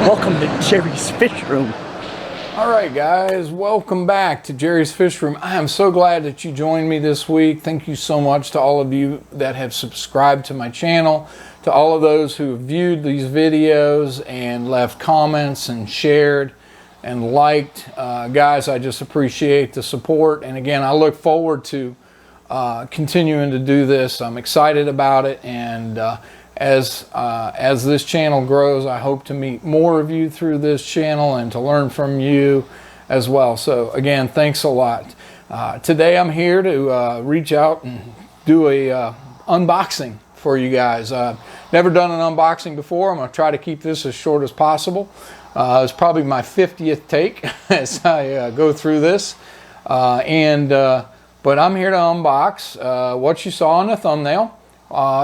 Welcome to Jerry's Fish Room. All right, guys, welcome back to Jerry's Fish Room. I am so glad that you joined me this week. Thank you so much to all of you that have subscribed to my channel, to all of those who have viewed these videos and left comments and shared and liked. Guys, I just appreciate the support. And again, I look forward to continuing to do this. I'm excited about it. And as this channel grows, I hope to meet more of you through this channel and to learn from you as well. So again, thanks a lot. Today I'm here to reach out and do a unboxing for you guys. Never done an unboxing before. I'm going to try to keep this as short as possible. It's probably my 50th take as I go through this. But I'm here to unbox what you saw in the thumbnail.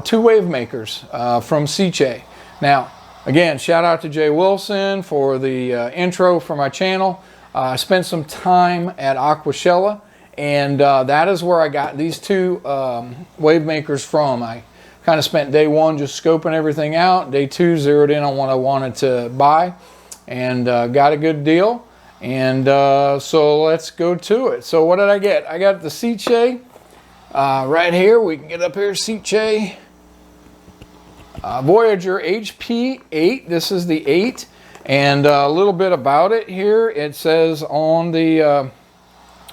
Two wave makers from SICCE. Now, again, shout out to Jay Wilson for the intro for my channel. I spent some time at Aquashella, and that is where I got these two wave makers from. I kind of spent day one just scoping everything out. Day two, zeroed in on what I wanted to buy, and got a good deal. And so let's go to it. So what did I get? I got the SICCE. Right here, we can get up here, SICCE Voyager HP8. This is the 8, and a little bit about it here. It says on the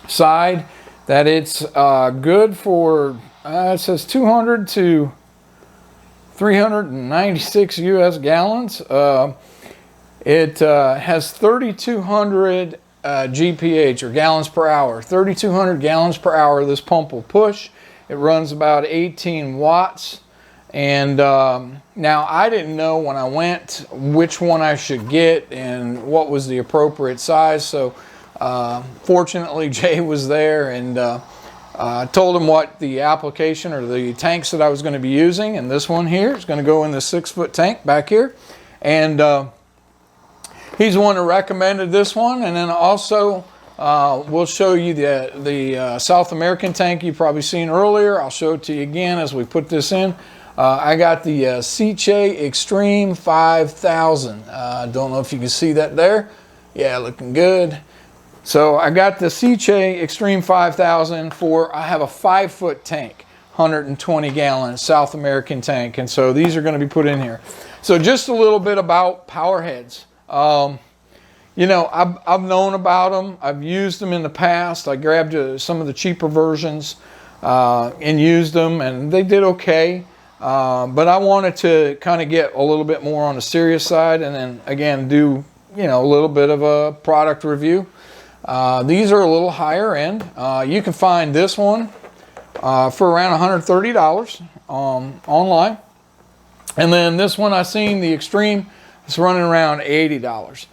side that it's good for, it says 200 to 396 US gallons. It has 3,200 GPH, or gallons per hour. 3,200 gallons per hour this pump will push. It runs about 18 watts. And now I didn't know when I went which one I should get and what was the appropriate size. So fortunately Jay was there, and told him what the application or the tanks that I was going to be using. And this one here is going to go in the 6-foot tank back here. And he's the one who recommended this one. And then also we'll show you the South American tank you've probably seen earlier. I'll show it to you again as we put this in. I got the SICCE XStream 5000. Don't know if you can see that there. Yeah, looking good. So I got the SICCE XStream 5000 for, I have a 5-foot tank, 120 gallon South American tank. And so these are going to be put in here. So just a little bit about powerheads. You know, I've known about them. I've used them in the past. I grabbed some of the cheaper versions and used them, and they did okay. But I wanted to kind of get a little bit more on the serious side, and then again do, you know, a little bit of a product review. These are a little higher end. You can find this one for around $130 online, and then this one I seen, the Extreme, it's running around $80.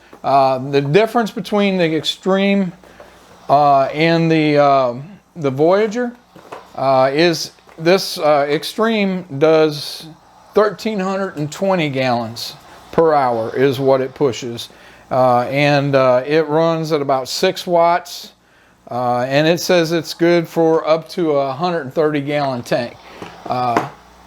The difference between the Extreme and the Voyager is this Extreme does 1,320 gallons per hour is what it pushes, and it runs at about 6 watts, and it says it's good for up to a 130 gallon tank.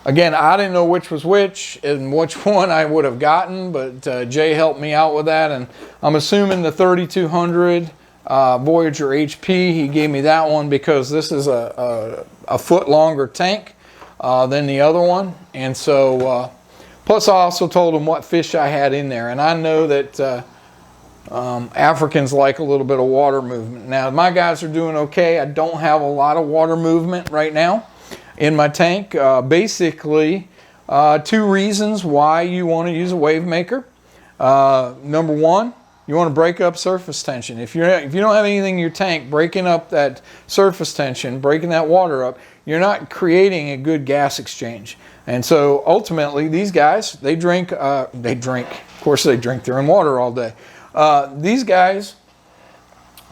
Again, I didn't know which was which and which one I would have gotten, but Jay helped me out with that, and I'm assuming the 3,200 Voyager HP, he gave me that one because this is a foot longer tank than the other one. And so, plus I also told him what fish I had in there, and I know that Africans like a little bit of water movement. Now, my guys are doing okay. I don't have a lot of water movement right now in my tank. Basically, 2 reasons why you want to use a wave maker. Number one, you want to break up surface tension. If you don't have anything in your tank breaking up that surface tension, breaking that water up, you're not creating a good gas exchange. And so ultimately, these guys, they drink. Of course, they drink their own water all day. These guys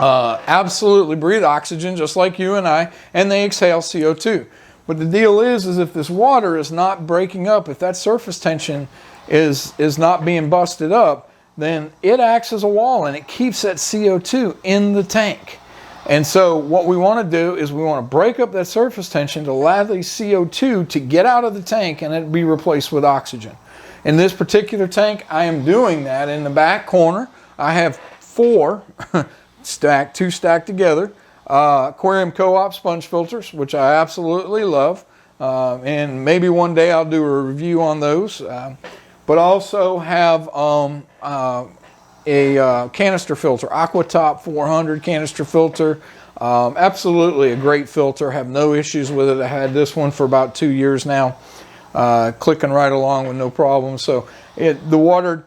absolutely breathe oxygen just like you and I, and they exhale CO2. But the deal is if this water is not breaking up, if that surface tension is not being busted up, then it acts as a wall and it keeps that CO2 in the tank. And so what we want to do is we want to break up that surface tension to allow the CO2 to get out of the tank and it be replaced with oxygen. In this particular tank, I am doing that in the back corner. I have 4 two stacked together, Aquarium Co-op sponge filters, which I absolutely love. And maybe one day I'll do a review on those. But also have a canister filter, AquaTop 400 canister filter. Absolutely a great filter. Have no issues with it. I had this one for about 2 years now, clicking right along with no problem. So the water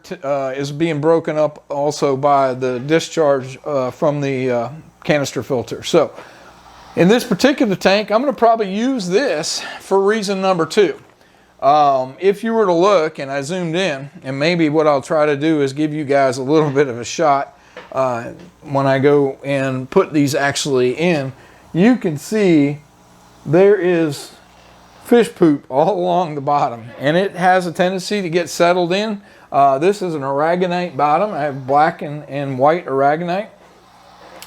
is being broken up also by the discharge from the canister filter. So in this particular tank, I'm going to probably use this for reason number 2. If you were to look, and I zoomed in, and maybe what I'll try to do is give you guys a little bit of a shot when I go and put these actually in, you can see there is fish poop all along the bottom, and it has a tendency to get settled in. This is an aragonite bottom. I have black and white aragonite,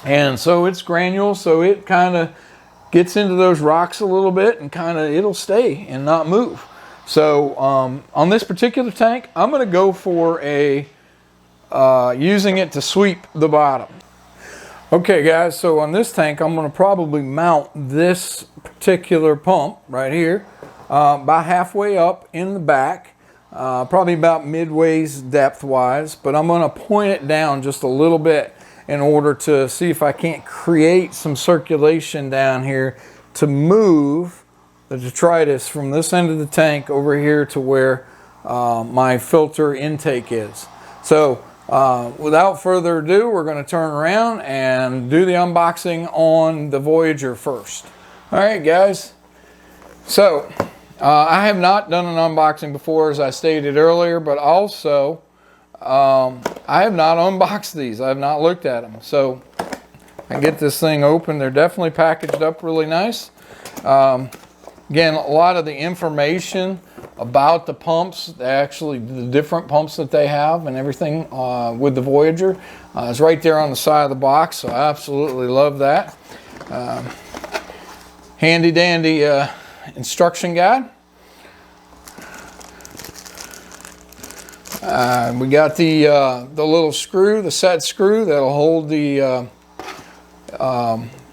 and so it's granule, so it kind of gets into those rocks a little bit, and it'll stay and not move. So on this particular tank, I'm going to go for using it to sweep the bottom. Okay guys, so on this tank, I'm going to probably mount this particular pump right here about halfway up in the back, probably about midways depth wise, but I'm going to point it down just a little bit in order to see if I can't create some circulation down here to move the detritus from this end of the tank over here to where my filter intake is. So without further ado, we're going to turn around and do the unboxing on the Voyager first. All right guys, so I have not done an unboxing before, as I stated earlier, but also I have not unboxed these. I have not looked at them. So I get this thing open. They're definitely packaged up really nice. Again, a lot of the information about the pumps, actually the different pumps that they have and everything with the Voyager is right there on the side of the box. So I absolutely love that. Handy dandy instruction guide. We got the little screw, the set screw that'll hold the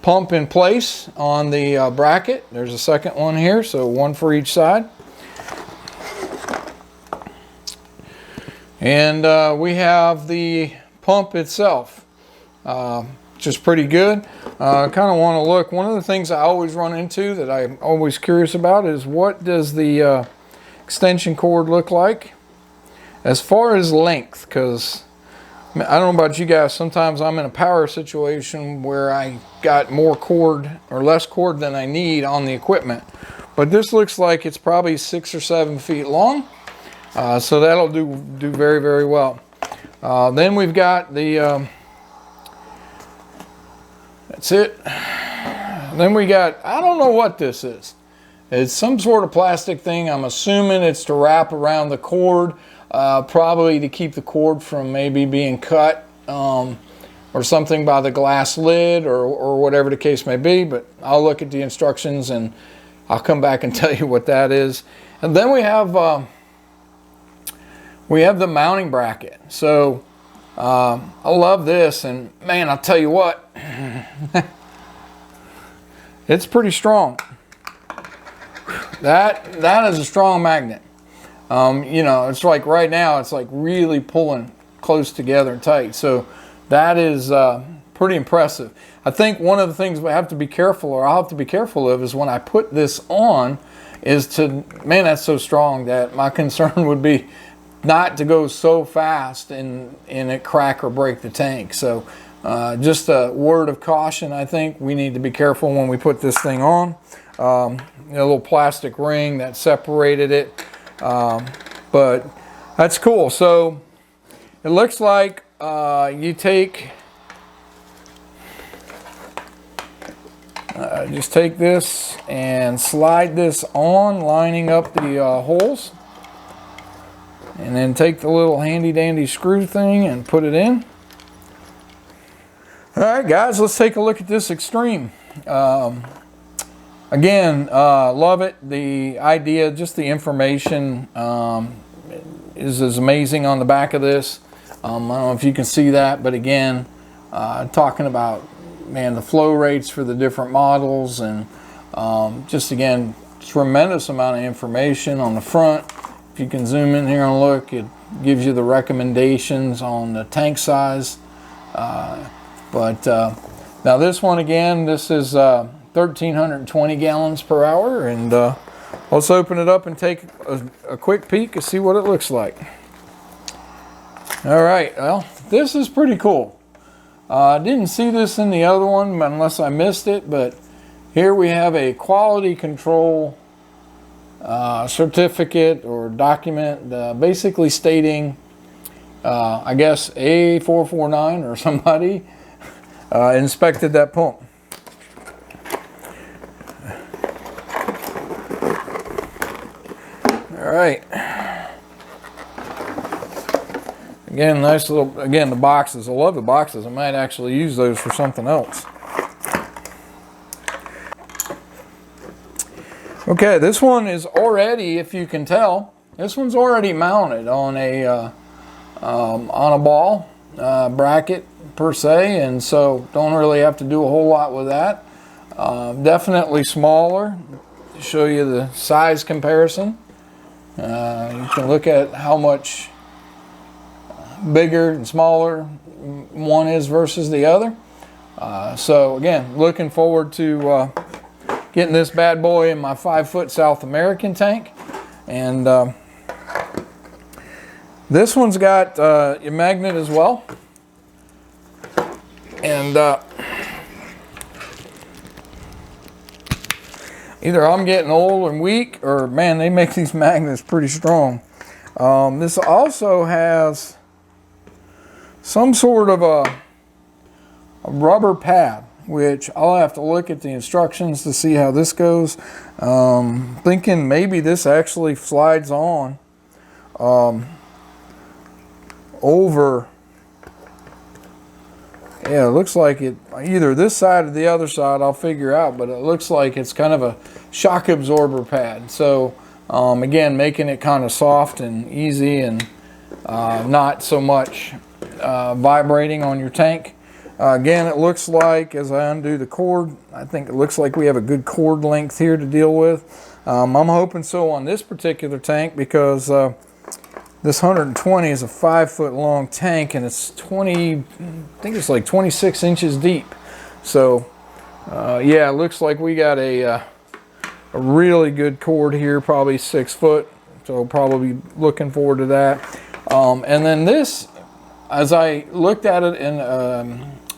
pump in place on the bracket. There's a second one here, so one for each side. And we have the pump itself, which is pretty good. I kind of want to look. One of the things I always run into that I'm always curious about is what does the extension cord look like as far as length, because I don't know about you guys, sometimes I'm in a power situation where I got more cord or less cord than I need on the equipment. But this looks like it's probably 6 or 7 feet long. So that'll do very, very well. Then we've got the, that's it. Then we got, I don't know what this is. It's some sort of plastic thing. I'm assuming it's to wrap around the cord. Probably to keep the cord from maybe being cut or something by the glass lid or whatever the case may be, but I'll look at the instructions and I'll come back and tell you what that is. And then we have the mounting bracket. So I love this, and man, I'll tell you what, it's pretty strong. That is a strong magnet. You know, it's like right now, it's like really pulling close together and tight. So that is pretty impressive. I think one of the things we have to be careful, or I'll have to be careful of, is when I put this on, is to, man, that's so strong that my concern would be not to go so fast and it crack or break the tank. So just a word of caution, I think we need to be careful when we put this thing on. A little plastic ring that separated it. But that's cool. So it looks like you take just take this and slide this on, lining up the holes, and then take the little handy dandy screw thing and put it in. All right guys, let's take a look at this XStream. Again, love it. The idea, just the information is amazing on the back of this. I don't know if you can see that, but again, talking about, man, the flow rates for the different models, and just again, tremendous amount of information on the front. If you can zoom in here and look, it gives you the recommendations on the tank size. Now this one, again, this is 1,320 gallons per hour, and let's open it up and take a quick peek and see what it looks like. All right, well, this is pretty cool. I didn't see this in the other one unless I missed it, but here we have a quality control certificate or document basically stating, I guess A449 or somebody inspected that pump. All right. Again, nice little, again, the boxes. I love the boxes. I might actually use those for something else. Okay, this one is already, if you can tell, this one's already mounted on a ball bracket per se, and so don't really have to do a whole lot with that. Definitely smaller. To show you the size comparison, you can look at how much bigger and smaller one is versus the other. So again, looking forward to getting this bad boy in my 5-foot South American tank. And this one's got a magnet as well. And either I'm getting old and weak, or man, they make these magnets pretty strong. This also has some sort of a rubber pad, which I'll have to look at the instructions to see how this goes. Thinking maybe this actually slides on over. Yeah, it looks like it, either this side or the other side, I'll figure out, but it looks like it's kind of a shock absorber pad. So again, making it kind of soft and easy, and not so much vibrating on your tank. Again, it looks like, as I undo the cord, I think it looks like we have a good cord length here to deal with. I'm hoping so on this particular tank, because this 120 is a 5-foot long tank, and it's 20, I think it's like 26 inches deep. So yeah, it looks like we got a really good cord here, probably 6 foot. So probably looking forward to that. And then this, as I looked at it in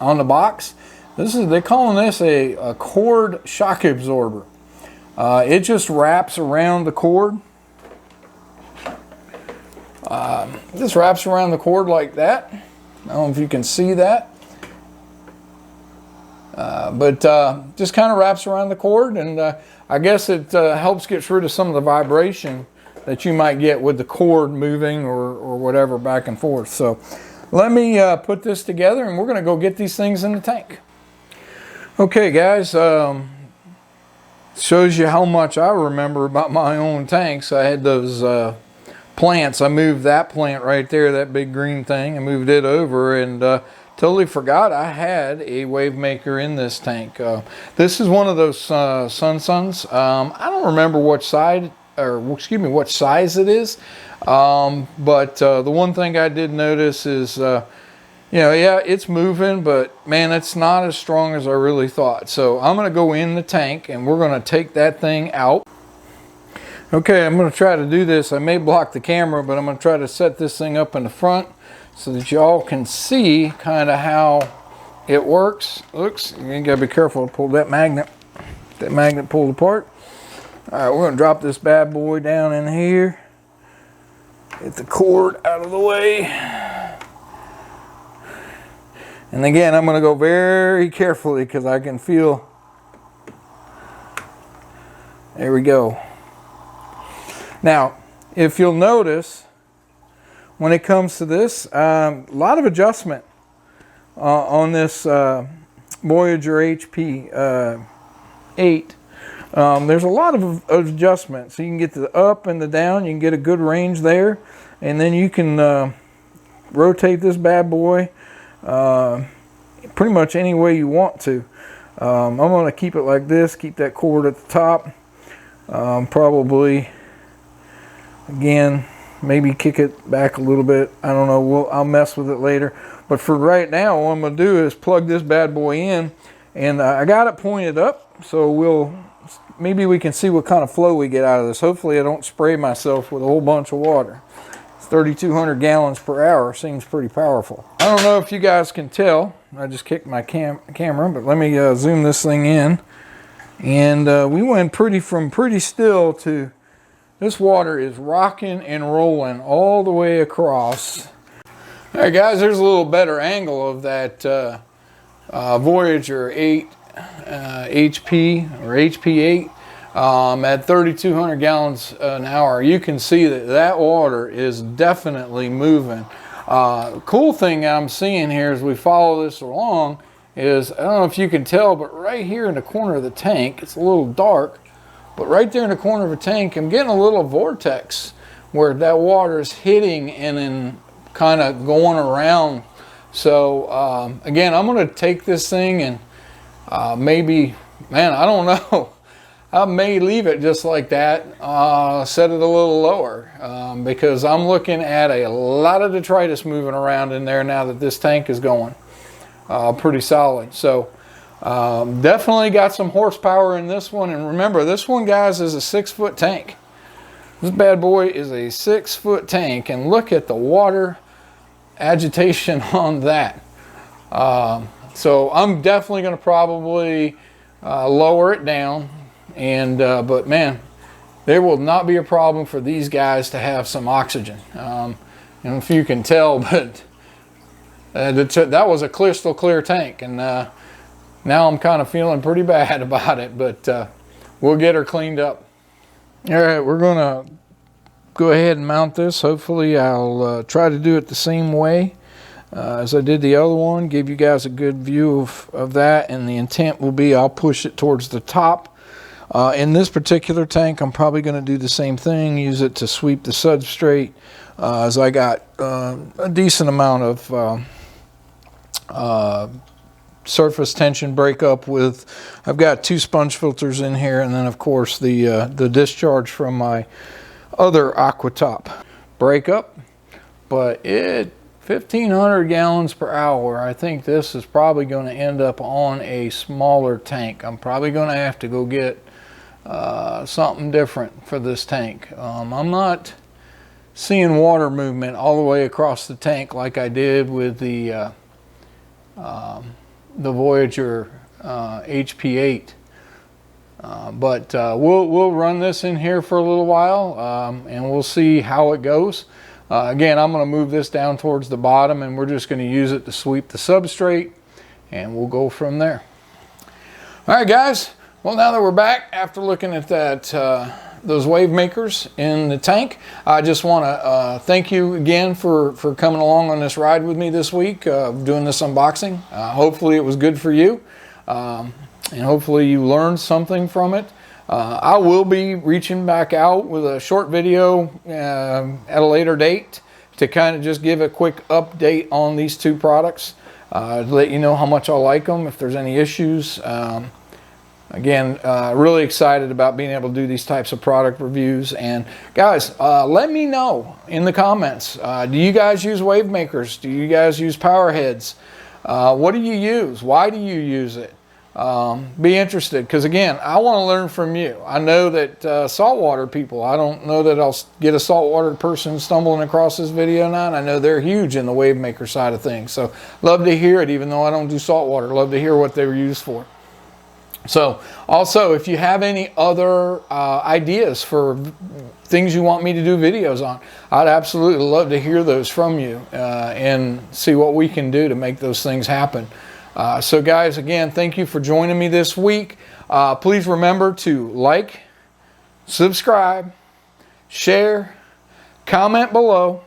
on the box, this is, they're calling this a cord shock absorber. It just wraps around the cord. Just wraps around the cord like that. I don't know if you can see that. But just kind of wraps around the cord, and I guess it helps get rid of some of the vibration that you might get with the cord moving or whatever back and forth. So let me put this together, and we're going to go get these things in the tank. Okay guys, shows you how much I remember about my own tanks. I had those plants. I moved that plant right there, that big green thing. I moved it over, and totally forgot I had a wave maker in this tank. This is one of those Suns. I don't remember what side, or excuse me, what size it is. But the one thing I did notice is, you know, yeah, it's moving, but man, it's not as strong as I really thought. So I'm going to go in the tank, and we're going to take that thing out. Okay, I'm going to try to do this. I may block the camera, but I'm going to try to set this thing up in the front so that y'all can see kind of how it works. Looks, you got to be careful to pull that magnet. That magnet pulled apart. All right, we're going to drop this bad boy down in here. Get the cord out of the way. And again, I'm going to go very carefully because I can feel. There we go. Now, if you'll notice, when it comes to this, a lot of adjustment on this Voyager HP 8. There's a lot of adjustment. So you can get the up and the down. You can get a good range there. and then you can rotate this bad boy pretty much any way you want to. I'm going to keep it like this, keep that cord at the top. Probably, again, maybe kick it back a little bit. I don't know, I'll mess with it later. But for right now, what I'm going to do is plug this bad boy in, and I got it pointed up, so maybe we can see what kind of flow we get out of this. Hopefully I don't spray myself with a whole bunch of water. 3,200 gallons per hour seems pretty powerful. I don't know if you guys can tell. I just kicked my camera, but let me zoom this thing in. And we went from pretty still to this water is rocking and rolling all the way across. All right, guys, there's a little better angle of that Voyager 8 HP or HP8 at 3,200 gallons an hour. You can see that water is definitely moving. Cool thing I'm seeing here as we follow this along is, I don't know if you can tell, but right here in the corner of the tank, it's a little dark, but right there in the corner of the tank, I'm getting a little vortex where that water is hitting and then kind of going around. So again, I'm going to take this thing and maybe, man, I don't know. I may leave it just like that, set it a little lower, because I'm looking at a lot of detritus moving around in there now that this tank is going pretty solid. So definitely got some horsepower in this one. And remember, this one, guys, is a 6-foot tank. This bad boy is a 6-foot tank, and look at the water agitation on that. So I'm definitely going to probably lower it down. And but man, there will not be a problem for these guys to have some oxygen. And if you can tell, but that was a crystal clear tank, and now I'm kind of feeling pretty bad about it, but we'll get her cleaned up. All right, we're gonna go ahead and mount this. Hopefully I'll try to do it the same way as I did the other one, give you guys a good view of that, and the intent will be I'll push it towards the top. In this particular tank, I'm probably going to do the same thing, use it to sweep the substrate, as I got a decent amount of surface tension breakup with, I've got 2 sponge filters in here, and then of course the discharge from my other Aquatop breakup. But 1,500 gallons per hour, I think this is probably going to end up on a smaller tank. I'm probably going to have to go get something different for this tank. I'm not seeing water movement all the way across the tank like I did with the Voyager HP8. But we'll run this in here for a little while, and we'll see how it goes. Again, I'm going to move this down towards the bottom, and we're just going to use it to sweep the substrate, and we'll go from there. All right, guys. Well, now that we're back after looking at those wave makers in the tank, I just want to thank you again for coming along on this ride with me this week, doing this unboxing. Hopefully it was good for you, and hopefully you learned something from it. I will be reaching back out with a short video at a later date to kind of just give a quick update on these 2 products, to let you know how much I like them, if there's any issues. Again, really excited about being able to do these types of product reviews. And guys, let me know in the comments, do you guys use wave makers? Do you guys use powerheads? What do you use? Why do you use it? Be interested, because again, I want to learn from you. I know that saltwater people, I don't know that I'll get a saltwater person stumbling across this video now, and I know they're huge in the wave maker side of things. So love to hear it, even though I don't do saltwater. Love to hear what they were used for. So also, if you have any other ideas for things you want me to do videos on, I'd absolutely love to hear those from you, and see what we can do to make those things happen. So guys, again, thank you for joining me this week. Please remember to like, subscribe, share, comment below,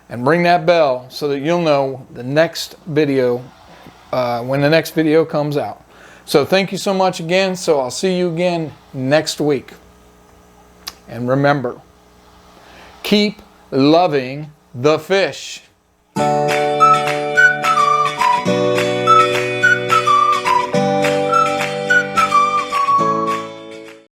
and ring that bell so that you'll know the next video, when the next video comes out. So thank you so much again. So I'll see you again next week. And remember, keep loving the fish.